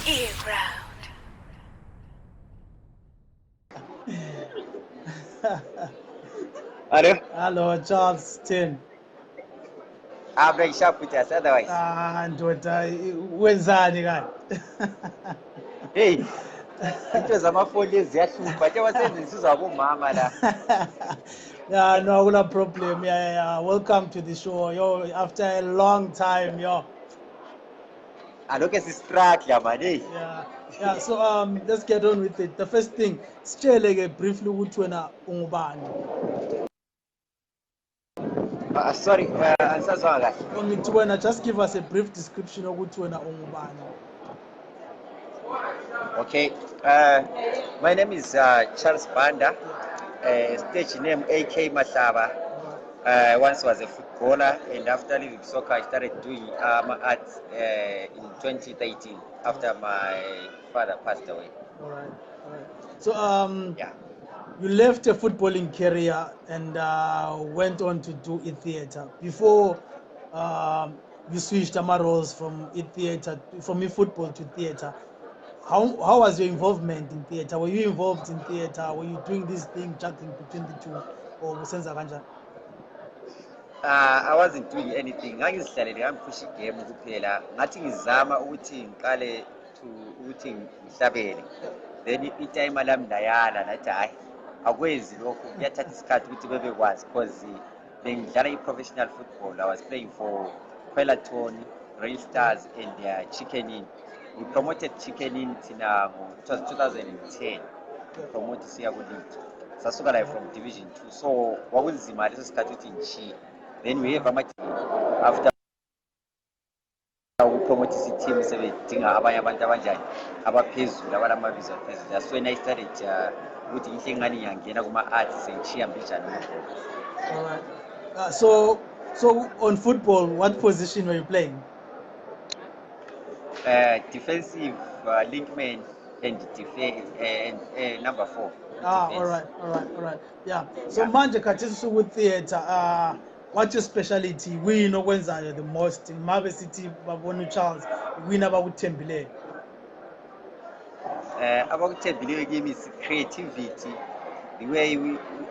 Earground. Hello? Hello, Charles Tin. I'm very sharp with us otherwise. Ndoda wenzani kani? Hey, into zamafoni ziyahlupha nje wasenzisa uzabomama la. Yeah, no, no problem. Yeah. Welcome to the show. Yo, after a long time, yo. Aloke sistruggle man, hey. Yeah. So let's get on with it. The first thing, sitshele ke briefly ukuthi wena ungubani. Sorry, ansazwa kahle. Ngithi wena just give us a brief description ukuthi wena ungubani. Okay. My name is Charles Banda. Stage name AK Mahlaba. I once was a footballer, and after leaving soccer, I started doing arts in 2013 after my father passed away. All right. So Yeah. you left a footballing career and went on to do theater before you switched roles from theater from football to theater. How was your involvement in theater? Were you involved in theater? Were you doing this thing juggling between the two, or usenza kanjani? I wasn't doing anything. Ngangizihlalele ngamphusha igame kuphela. Ngathi ngizama ukuthi ngiqale ukuthi ngihlabele. Then itime lami layala nathi hayi akwenzi lokho kuyathatha isikhathi ukuthi bebekwazi because bengidlala i-professional football. I was playing for Peloton, Rail Stars and Chicken Inn. We promoted Chicken Inn thina it was 2010. We promoted siya ku-league. Sasuka la from Division 2. So kwakunzima leso sikhathi ukuthi ngishiye. Then we have after ukupromote team sebedinga abanye abantu abanjani abaphezulu abanamabizo aphezulu. That's when I started ukuthi ngihle ngani ngiyangena kuma-arts sengishiya mbijana. All right. So on football, what position were you playing? Defensive linkman and number 4. All right. Yeah. So manje khathesi with theater, what's your specialty? We know whenzayo the most. In Marvel City, babona Charles, we never uthembile. Abakuthembileyo kimi is creativity. The way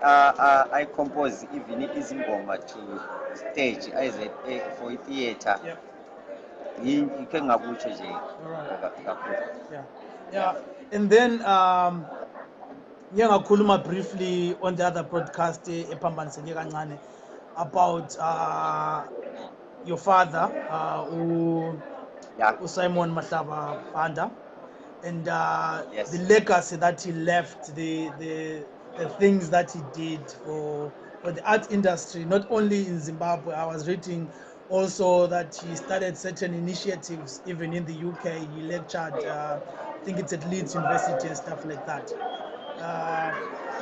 I compose even izingoma to stage for theater. Yep. Yikho engakutsho nje. Yeah. And then ngiyakhuluma briefly on the other broadcast ephambaniseke kancane about your father Simon Mahlaba Banda, and yes, the legacy that he left, the things that he did for the art industry, not only in Zimbabwe. I was reading also that he started certain initiatives even in the UK. He lectured, I think it's at Leeds University and stuff like that.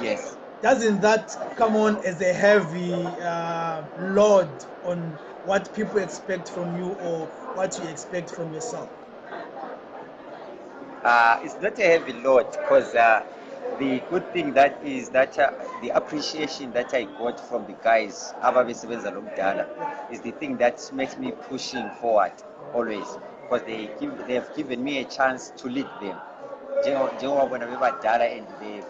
Yes. Doesn't that come on as a heavy load on what people expect from you or what you expect from yourself? It's not a heavy load because the good thing that is that the appreciation that I got from the guys ababesebenza lo mdala is the thing that makes me pushing forward always, because they have given me a chance to lead them. Njengoba bebadala and they've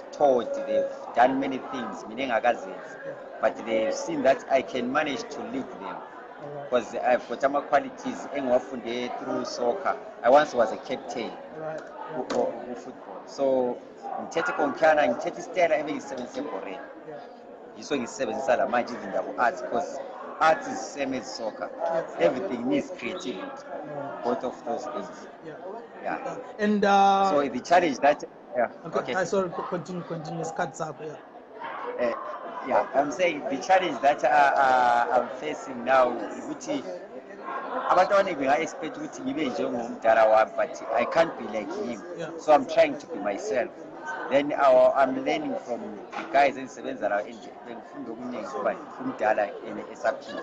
done many things, but they've seen that I can manage to lead them because I've got some qualities through soccer. I once was a captain of football, so ngithethe konkhana ngithethe isitela ebengiyisebenzise boreni yiso ngisebenzisa la manje izinda ku-arts because arts is same as soccer. Everything needs creativity, both of those things. And so the challenge that okay. Sorry, continue. I'm saying the challenge that I'm facing now ukuthi abantu abaningi benga-expect ukuthi ngibe njengomdala wami, but I can't be like him. So I'm trying to be myself. Then I'm learning from the guys engisebenza la ngifunda okuningi kuba umdala esaphila,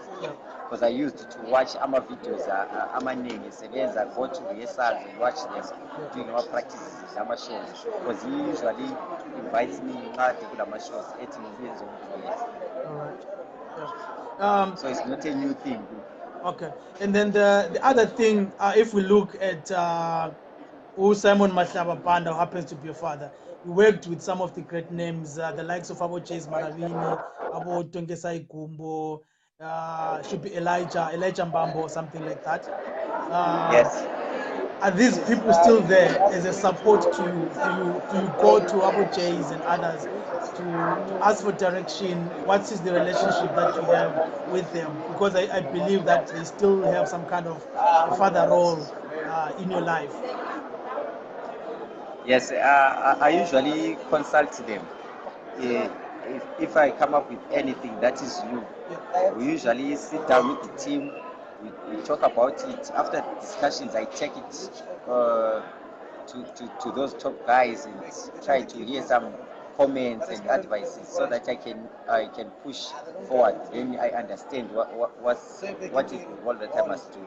because I used to watch ama-videos amaningi esebenza, go to rehearsals and watch them doing our practices ama-shows, because he usually invites me nqade kulama-shows ethi ngibuye njengomuntu. So it's not a new thing. Okay. And then the other thing, if we look at who Simon Mahlaba Banda, who happens to be your father. You worked with some of the great names, the likes of Abo Chase Maravini, Abo Tongesai Gumbo, should be Elijah Mbambo or something like that. Yes. Are these people still there as a support to you? Do you go to Abu Chase and others to ask for direction? What is the relationship that you have with them? Because I believe that they still have some kind of a father role in your life. Yes, I usually consult them. If I come up with anything that is new, we usually sit down with the team, we talk about it. After discussions, I take it to those top guys and try to hear some comments and advices so that I can push forward. Then I understand what is the role that I must do.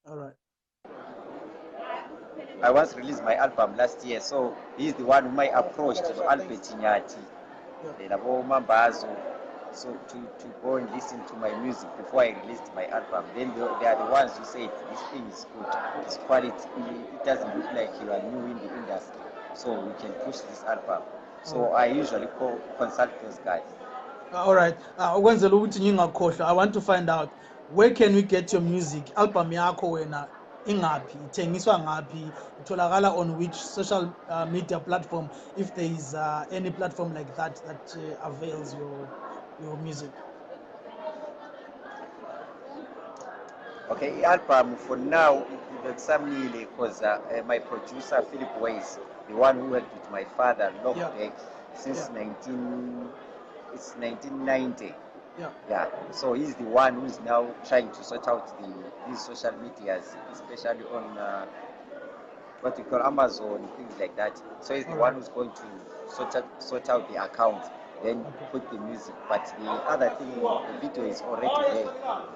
All right. I once released my album last year, so he's the one whom I approached, Albert Inyati, Labo Mambazo, so to go and listen to my music before I released my album. Then they are the ones who said this thing is good, it's quality, it doesn't look like you are new in the industry, so we can push this album. So I usually consult those guys. All right. Ukwenzela ukuthi ngingakhohlwa, I want to find out where can we get your music? Album yakho wena ingaphi? Ithengiswa ngaphi? Itholakala on which social media platform, if there is any platform like that that avails your music? Okay, album for now, because my producer Philip Weiss, the one who worked with my father long back since 1990. Yeah. So he's the one who's now trying to sort out these social medias, especially on what we call Amazon, things like that. So he's the one who's going to sort out the account, then put the music. But the other thing, the video is already there.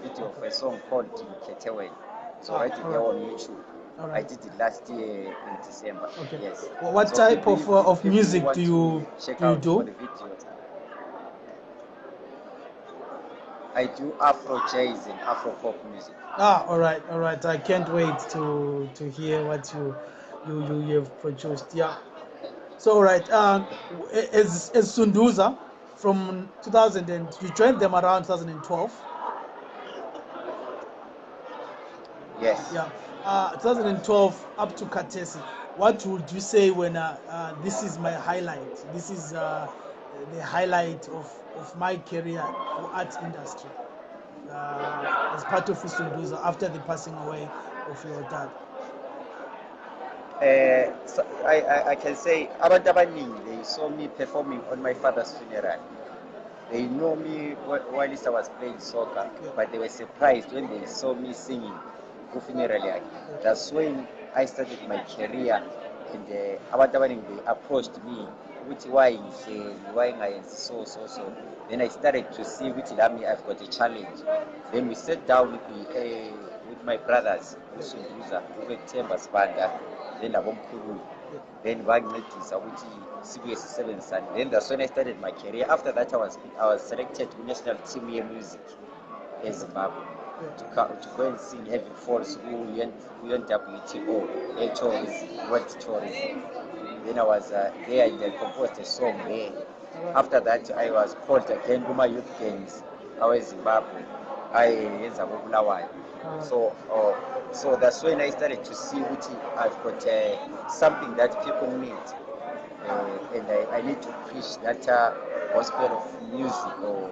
Video of a song called Ketewen. It's already there on YouTube. I did it last year in December. Okay. Yes. Well, what So type of if you music want do you check do? You out do? for the video, I do Afro jazz and Afro pop music. All right. I can't wait to hear what you have produced. Yeah. So, all right. As Sunduza from 2000, and you joined them around 2012. Yes. Yeah. 2012 up to Katesi. What would you say when this is my highlight? This is the highlight of my career for arts industry as part of Sunduza after the passing away of your dad. So I can say abantu abaningi they saw me performing on my father's funeral. They know me while I was playing soccer, but they were surprised when they saw me singing ku funeral yakhe. That's when I started my career, and abantu abaningi they approached me ukuthi why ngayenzi so. Then I started to see which I've got a challenge. Then we sat down with my brothers, Sunduza, Banda, then abomkhulu, then bangincedisa ukuthi sibuye sisebenzisane. Then that's when I started my career. After that I was selected to national team music in Zimbabwe to go and sing Heaven Falls WTO World Tourism. Then I was there and I composed a song there. After that I was called again to my youth games. I was Zimbabwe. So that's when I started to see which I've got something that people need, and I need to preach that gospel of music or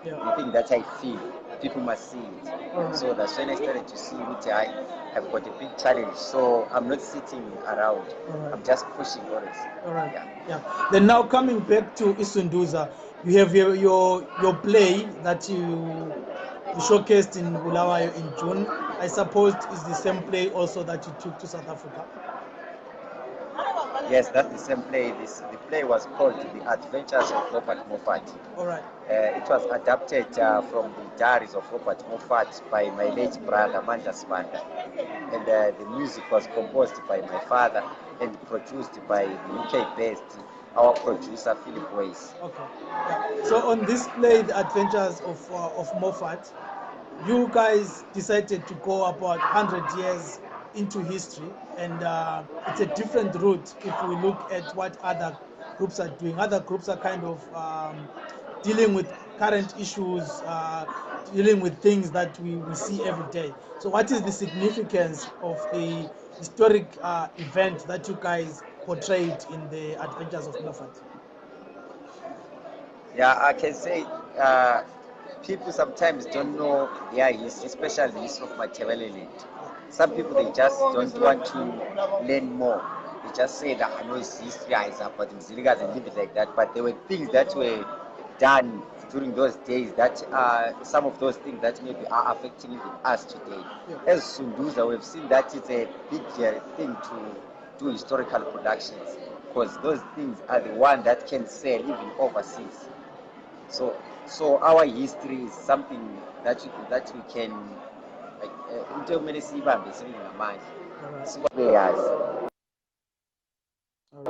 the thing that I feel. People must see it. So that's when I started to see which I have got a big challenge. So I'm not sitting around. I'm just pushing always. All right. Yeah. Then now coming back to Sunduza, you have your play that you showcased in Bulawayo in June. I suppose is the same play also that you took to South Africa. Yes, that's the same play. The play was called The Adventures of Robert Moffat. All right. It was adapted from the diaries of Robert Moffat by my late brother, Banda. And the music was composed by my father and produced by the UK-based our producer Philip Weiss. Okay. Yeah. So on this play, The Adventures of Moffat, you guys decided to go about 100 years into history, and it's a different route if we look at what other groups are doing. Other groups are kind of dealing with current issues, dealing with things that we see every day. So what is the significance of the historic event that you guys portrayed in The Adventures of Moffat? Yeah, I can say people sometimes don't know their history, especially the history of Machiavelli. Some people they just don't want to learn more. They just say that I know it's history, it's about the Mziligas and leave it like that. But there were things that were done during those days that some of those things that maybe are affecting even us today. Yeah. As Sunduza, we've seen that it's a big thing to do historical productions because those things are the one that can sell even overseas. So our history is something that we can like into many sibambe ngamanje sikwabeyazi.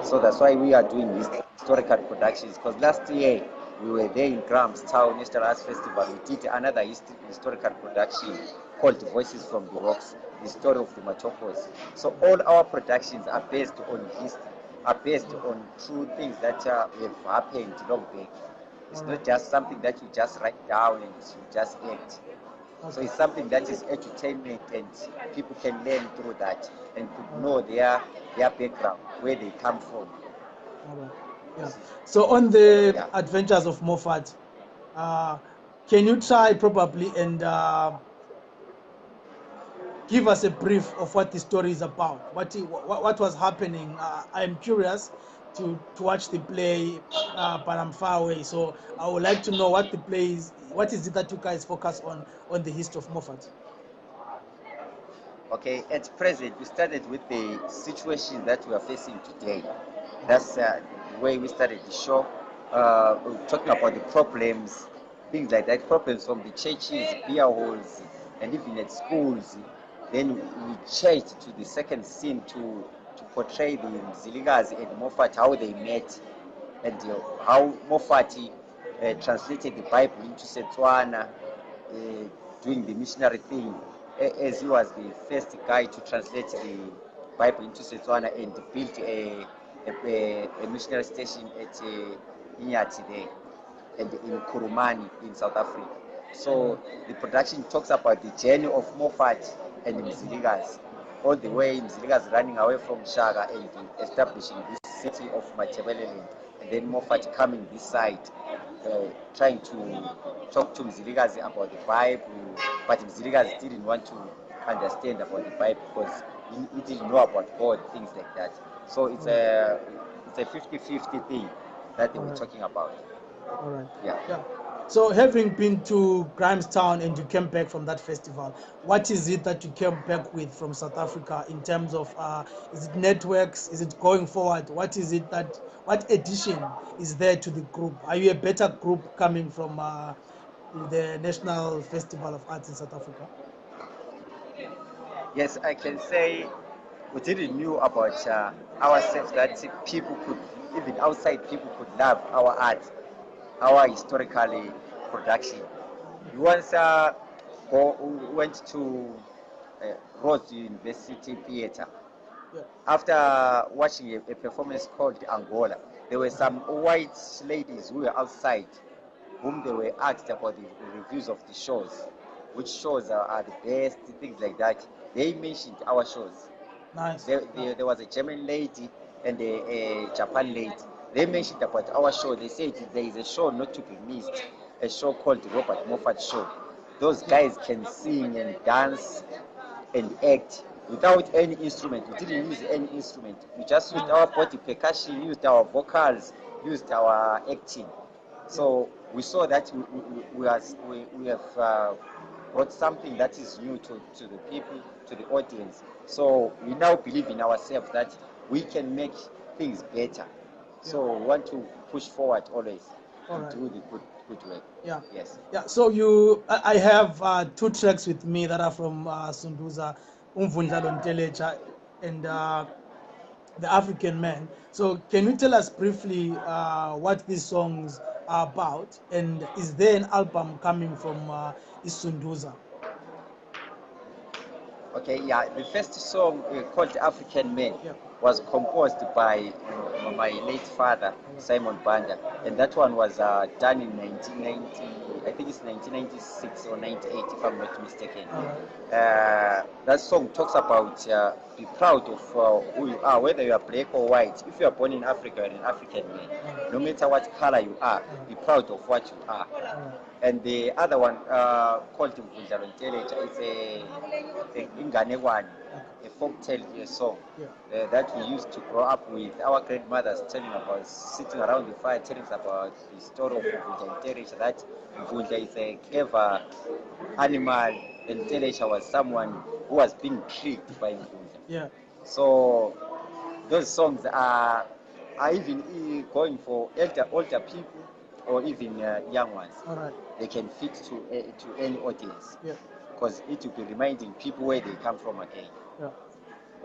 So that's why we are doing these historical productions, because last year we were there in Grahamstown National Arts Festival. We did another historical production called Voices from the Rocks, the story of the Machokos. So all our productions are based on history, are based on true things that have happened long back. It's not just something that you just write down and you just act. So it's something that is entertainment, and people can learn through that and could know their background, where they come from. All right. Yeah. So on the Yeah. Adventures of Moffat, can you try probably and give us a brief of what the story is about? What was happening? I'm curious to watch the play, but I'm far away. So I would like to know what the play is. What is it that you guys focus on the history of Moffat? Okay, at present, we started with the situation that we are facing today. That's the way we started the show. We're talking about the problems, things like that, problems from the churches, beer halls, and even at schools. Then we changed to the second scene to portray the Ziligas and Moffat, how they met, and how Moffat translated the Bible into Setswana, doing the missionary thing, as he was the first guy to translate the Bible into Setswana and built a missionary station at Inyati there and in Kurumani in South Africa. So the production talks about the journey of Moffat and Mziligas, all the way Mziligas running away from Shaka and establishing this city of Machiavelli, and then Moffat coming this side, trying to talk to Mziligas about the Bible, but Mziligas didn't want to understand about the Bible because he didn't know about God, things like that. So it's a 50-50 thing that they were talking about. All right. Yeah. So having been to Grahamstown and you came back from that festival, what is it that you came back with from South Africa in terms of, is it networks? Is it going forward? What addition is there to the group? Are you a better group coming from the National Festival of Arts in South Africa? Yes, I can say we didn't knew about ourselves that people could, even outside people could love our art, our historical production. We once went to Rhodes University Theatre. Yeah. After watching a performance called Angola, there were some white ladies who were outside, whom they were asked about the reviews of the shows, which shows are the best, things like that. They mentioned our shows. Nice. There was a German lady and a Japan lady. They mentioned about our show. They said there is a show not to be missed, a show called the Robert Moffat Show. Those guys can sing and dance and act without any instrument. We didn't use any instrument. We just used our body percussion, used our vocals, used our acting. So we saw that we have brought something that is new to the people, to the audience. So we now believe in ourselves that we can make things better. So we want to push forward always and do the good work. Yeah. Yes. Yeah. So I have two tracks with me that are from Sunduza, Umvundla Lontelecha, and The African Man. So can you tell us briefly what these songs are about, and is there an album coming from Sunduza? Okay, yeah, the first song called African Man Yeah. was composed by my late father, Simon Banda, and that one was done in 1990, I think it's 1996 or 98, if I'm not mistaken. All right. That song talks about be proud of who you are, whether you are black or white. If you are born in Africa, you're an African man. No matter what color you are, be proud of what you are. And the other one called Mvundlalo Nteleja, it's a Inganekwane, a folk tale song that we used to grow up with our grandmothers telling about, sitting around the fire, telling us about the story of Mvundlalo Nteleja, that Mvundla is a clever animal, and Nteleja was someone who was being tricked by Mvundla. Yeah. So those songs are even going for older people or even young ones. All right. They can fit to any audience. Yeah. Because it will be reminding people where they come from again. Yeah.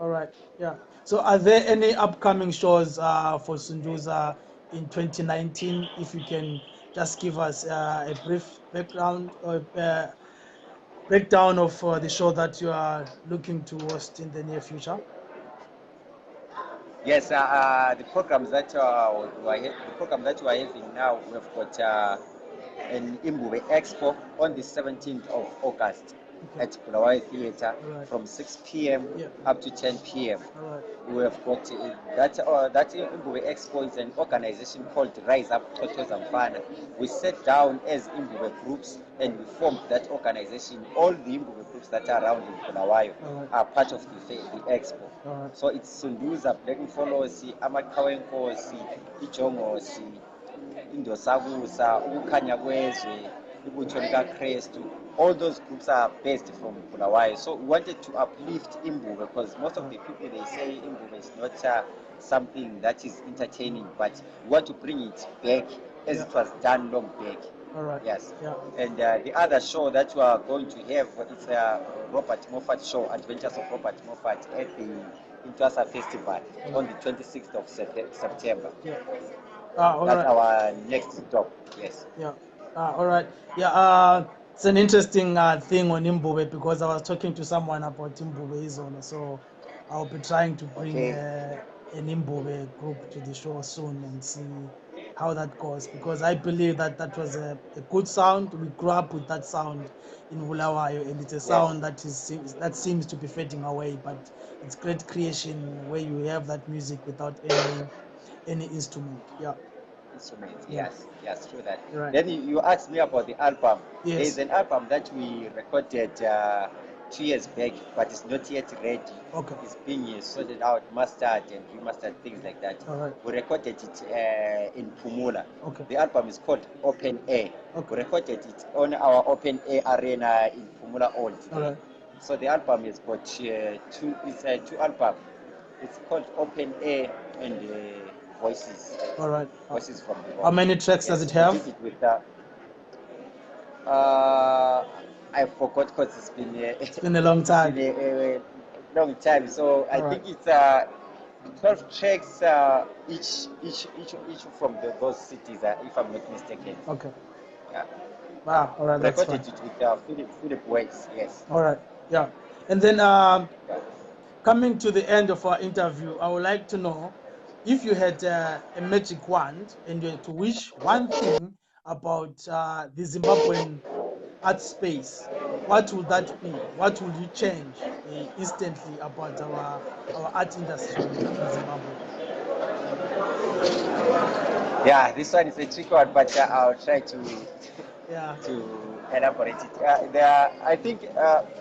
All right. Yeah. So are there any upcoming shows for Sunduza in 2019? If you can just give us a brief background or breakdown of the show that you are looking to host in the near future. Yes, the programs that the program that we are having now, we've got an Imbube Expo on the 17th of August at Bulawayo Theatre from 6 p.m. up to 10 p.m. We have got that Imbube Expo is an organization called Rise Up Toto Zamfana. We sat down as Imbube groups and we formed that organization. All the Imbube groups that are around in Bulawayo are part of the expo. So it's Sunduza, Black Mfolosi, Amakawenkosi, Ijongosi, Indosakusa, Ukukhanya Kwezwe, Ibutho likaKrestu. All those groups are based from Bulawayo. So we wanted to uplift Imbube because most of the people, they say Imbube is not something that is entertaining, but we want to bring it back as it was done long back. All right. Yes. Yeah. And the other show that we are going to have is a Robert Moffat show, Adventures of Robert Moffat, at the Intwasa Festival on the 26th of September. Yeah. That's our next stop. Yes. Yeah. All right. Yeah. It's an interesting thing on Imbube because I was talking to someone about Imbube Izolo, so I'll be trying to bring an Imbube group to the show soon and see how that goes, because I believe that that was a good sound. We grew up with that sound in Bulawayo, and it's a sound that seems to be fading away, but it's great creation where you have that music without any instrument. Yeah. Instrument. Yes, true that. Right. Then you asked me about the album. Yes. There's an album that we recorded 2 years back, but it's not yet ready. Okay. It's being sorted out, mastered and remastered, things like that. All right. We recorded it in Pumula. Okay. The album is called Open Air. Okay. We recorded it on our Open Air arena in Pumula Old. All right. So the album has got two albums. It's called Open Air and Voices. All right. Voices from the How many tracks does it have? I forgot because it's been a long time. It's been a long time. So I think it's 12 tracks each from those cities, if I'm not mistaken. Okay. Yeah. Wow. All right. That's recorded it with Philip Weiss. Yes. All right. Yeah. And then coming to the end of our interview, I would like to know if you had a magic wand and you had to wish one thing about the Zimbabwean art space, what would that be? What would you change instantly about our art industry in Zimbabwe? Yeah, this one is a tricky one, but I'll try to elaborate it. I think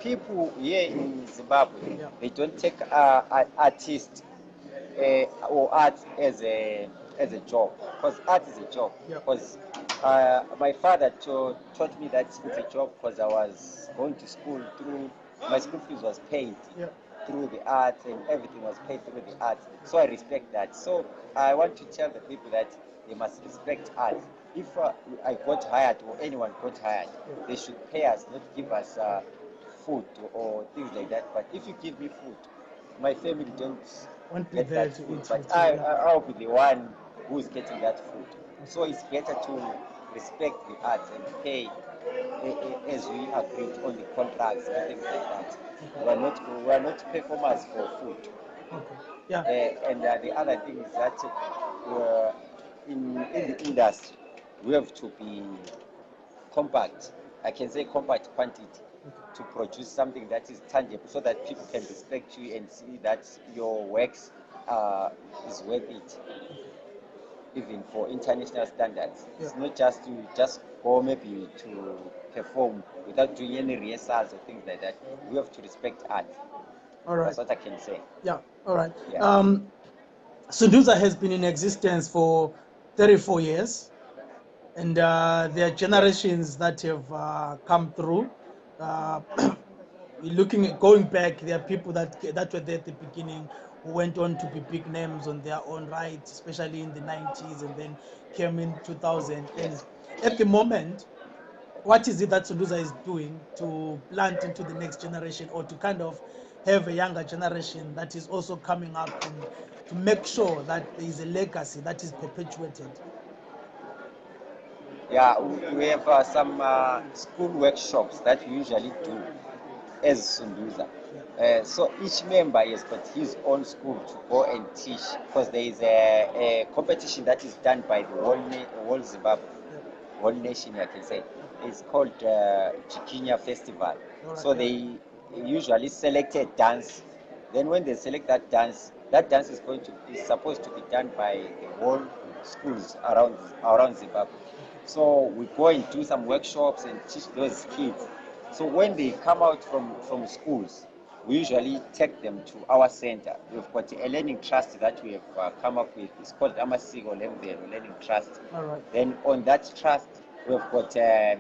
people here in Zimbabwe, they don't take artists or art as a job, because art is a job. Because my father taught me that it's a job because I was going to school through, my school fees was paid through the art and everything was paid through the art. So I respect that. So I want to tell the people that they must respect art. If I got hired or anyone got hired, they should pay us, not give us food or things like that. But if you give me food, my family don't Won't be get there that to food, eat but with you. Yeah. I'll be the one who's getting that food. So it's better to respect the arts and pay as we agreed on the contracts and things like that. We are not performers for food. Okay. Yeah. And the other thing is that in the industry, we have to be compact. I can say compact quantity to produce something that is tangible so that people can respect you and see that your works is worth it, even for international standards. It's not just to just go maybe to perform without doing any rehearsals or things like that. We have to respect art. All right. That's what I can say. Yeah. All right. Yeah. Sunduza has been in existence for 34 years, and there are generations that have come through. Uh, looking at going back, there are people that were there at the beginning who went on to be big names on their own right, especially in the 90s, and then came in 2000. And at the moment, what is it that Sunduza is doing to plant into the next generation, or to kind of have a younger generation that is also coming up, and to make sure that there is a legacy that is perpetuated? Yeah, we have some school workshops that we usually do as Sunduza. So each member has got his own school to go and teach, because there is a competition that is done by the whole Zimbabwe, whole nation, I can say. It's called Chikinya Festival. So they usually select a dance. Then when they select that dance is supposed to be done by the whole schools around Zimbabwe. So we go and do some workshops and teach those kids. So when they come out from schools, we usually take them to our center. We've got a learning trust that we have come up with. It's called Amasiko Learning Trust. All right. Then on that trust, we've got a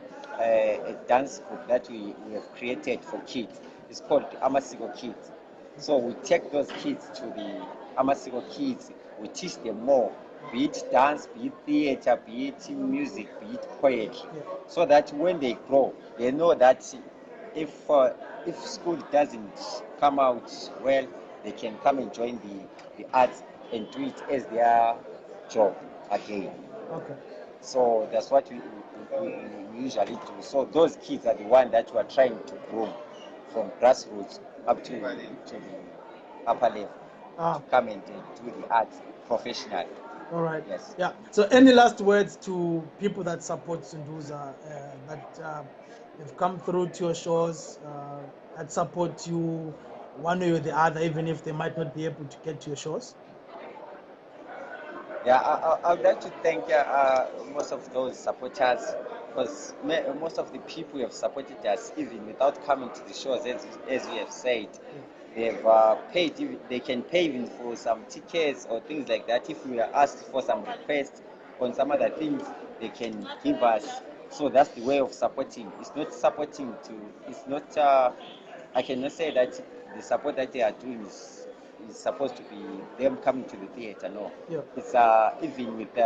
dance group that we have created for kids. It's called Amasiko Kids. So we take those kids to the Amasiko Kids. We teach them more, be it dance, be it theater, be it music, be it poetry, so that when they grow, they know that if school doesn't come out well, they can come and join the arts and do it as their job again. Okay. So that's what we usually do. So those kids are the ones that we are trying to groom from grassroots up to the upper level to come and do the arts professionally. All right. Yes. Yeah. So, any last words to people that support Sunduza, that have come through to your shows, that support you one way or the other, even if they might not be able to get to your shows? Yeah, I would like to thank most of those supporters, because most of the people who have supported us, even without coming to the shows, as we have said, they've paid. They can pay even for some tickets or things like that. If we are asked for some requests on some other things, they can give us. So that's the way of supporting. It's not supporting to. It's not. I cannot say that the support that they are doing is supposed to be them coming to the theater. No, it's even with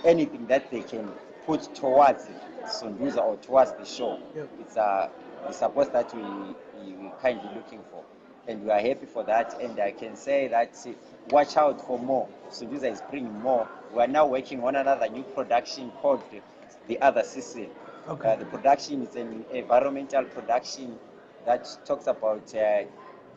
anything that they can put towards Sunduza or towards the show. It's the support that we kindly looking for, and we are happy for that. And I can say that watch out for more. Sunduza is bringing more. We are now working on another new production called The Other Season. The production is an environmental production that talks about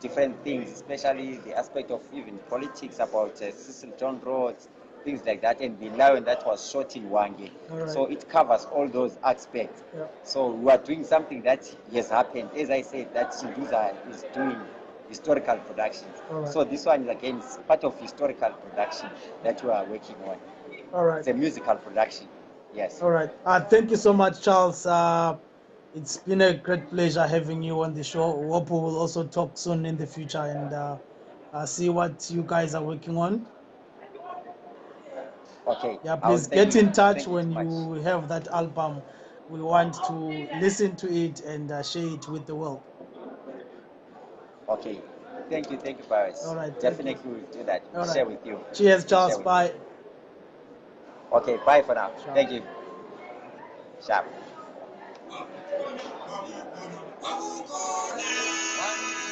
different things, especially the aspect of even politics, about Cecil John Rhodes, things like that, and the lion that was shot in Wange. So it covers all those aspects. So we are doing something that has happened. As I said, that Sunduza is doing historical productions. So this one is again is part of historical production that we are working on. All right. It's a musical production. Yes. All right. Thank you so much, Charles. It's been a great pleasure having you on the show. Hope we will also talk soon in the future and see what you guys are working on. Okay. Yeah, please get in touch when you have that album. We want to listen to it and share it with the world. Okay. Thank you, Paris. All right. Definitely we'll do that. We'll share with you. Cheers, Charles. Bye. Okay, bye for now. Sharp. Thank you. Sharp. Once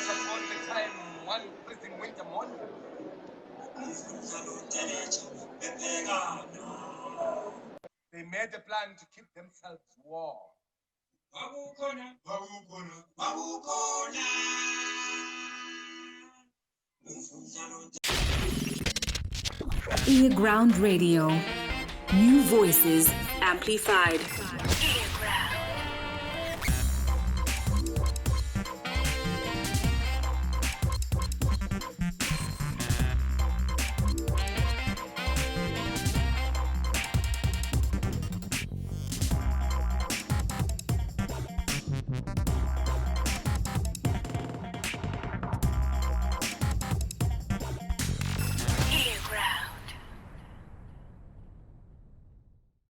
upon a time, one prison winter morning, They made a plan to keep themselves warm. Earground Radio. New voices amplified.